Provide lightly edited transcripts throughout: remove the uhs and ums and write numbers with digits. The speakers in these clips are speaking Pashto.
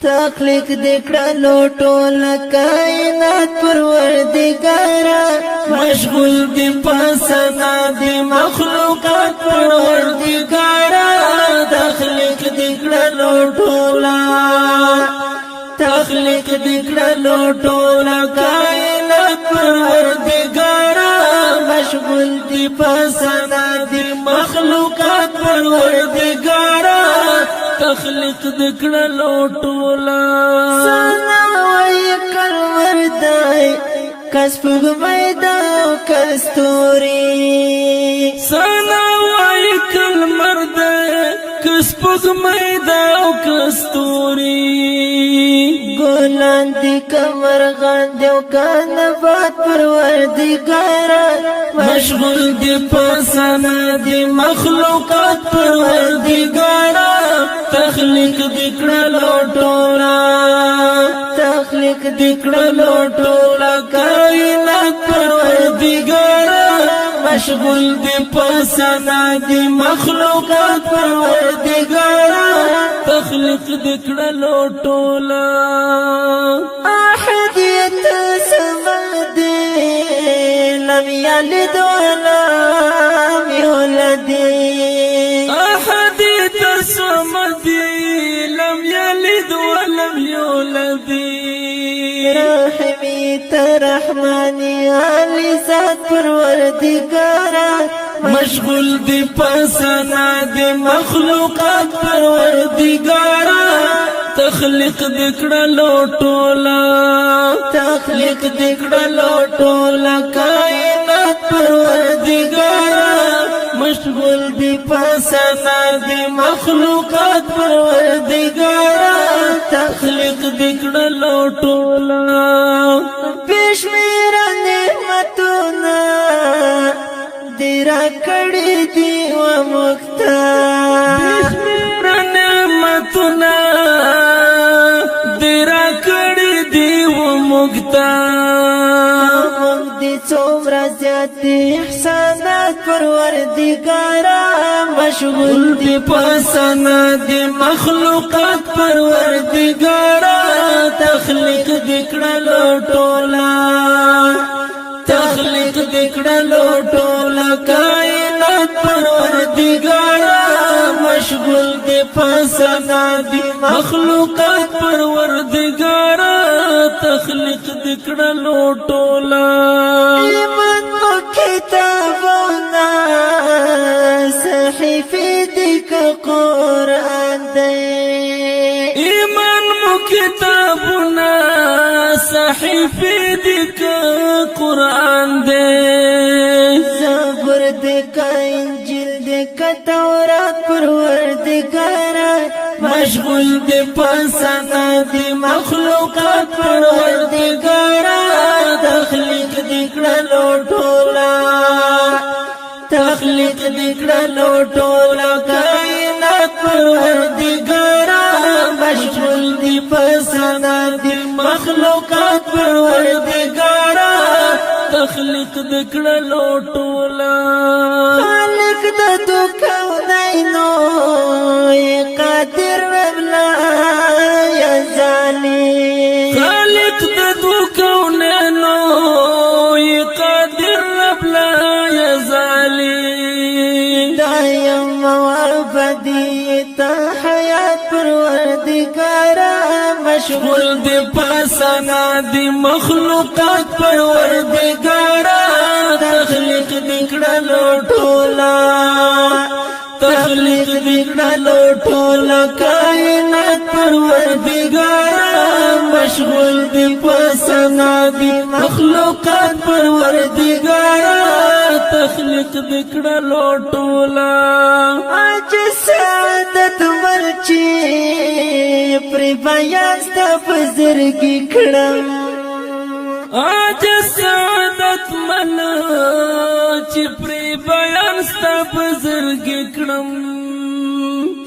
تخلیق دکړلو ټول کائنات پروردګارا مشغول دی پسنا دی مخلوقات پروردګارا تخلیق دکړلو ټول تخلیق دکړلو ټول کائنات پروردګارا مشغول دی پسنا دی مخلوقات پروردګارا تخلیق دکړلو ټولا سنا وای کلمر دای کسب میدا کستوري سنا وای کلمر دای کسب میدا کستوري ګلان دی کمر غاندو کنبات پروردګارا مشغول دی پسنا دی مخلوقات پروردګارا تخلیق دکړلو ټولا تخلیق دکړلو ټولا کائنات پروردګارا مشغول دی پسنا دی مخلوقات پروردګارا تخلیق دکړلو ټولا احدیت سمد لم یلد ولم یولد احدیت سمد لم یلد ولم یولد رحمی ترحمانی علی ذات پروردگارا مشغول دی پسنا دی مخلوقات پروردگارا تخلیق دکړلو ټولا تخلیق دکړلو ټولا کائنات پروردگارا مشغول دی پسنا دی مخلوقات پروردگارا تخلیق دکړلو ټولا بشمیر نعمتونه دیرا کړي دی و مختا بشمیر نعمتونه دیرا کړي دی و مختا دی څومره زیات احسانات پروردګارا مشغول دی پسنا دی مخلوقات پروردګارا تخلیق دکړلو ټولا تخلیق دکړلو ټولا کائنات پروردګارا مشغول دی پسنا دی مخلوقات پروردګارا تخلیق دکړلو ټولا ایمان مو کتابونه صحیفه دک قرآن دی ایمان مو کتابونه صحیفه دک قرآن دی زبور دک انجیل دک تورات پروردګارا مشغول دی پسنا دی مخلوقات پروردګارا تخلیق دکړلو ټولا تخلیق دکړلو ټولا کائنات پروردګارا مشغول دی پسنا دی مخلوقات پروردګارا تخلیق دکړلو ټولا خالق د کونینو قادر وبلا یزالی خالق د کونینو قادر وبلا یزالی دایم وابدیت حیات پروردګارا مشغول دی پسنا دی مخلوقات پروردګارا تخلیق دکړلو ټولا تخلیق دکړلو ټولا کائنات پروردګارا مشغول دی پسنا دی مخلوقات پروردګارا تخلیق دکړلو ټولا اج سعادت مرچی پر بیان ست بزرګی کړم اج سعادت من چې پر بیان ست بزرګی کړم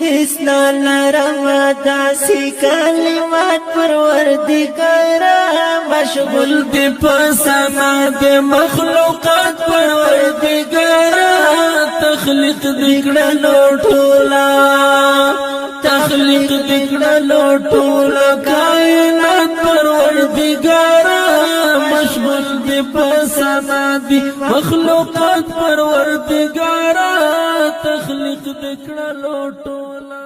اسنا لرم داسی کلمات پروردګارا مشغول دی پسنا دی مخلوقات پروردګارا تخلیق دکړلو ټولا تخلیق دکړلو ټولا مشغول دی پسنا دی مخلوقات پروردگارا تخلیق دکړه لوټولا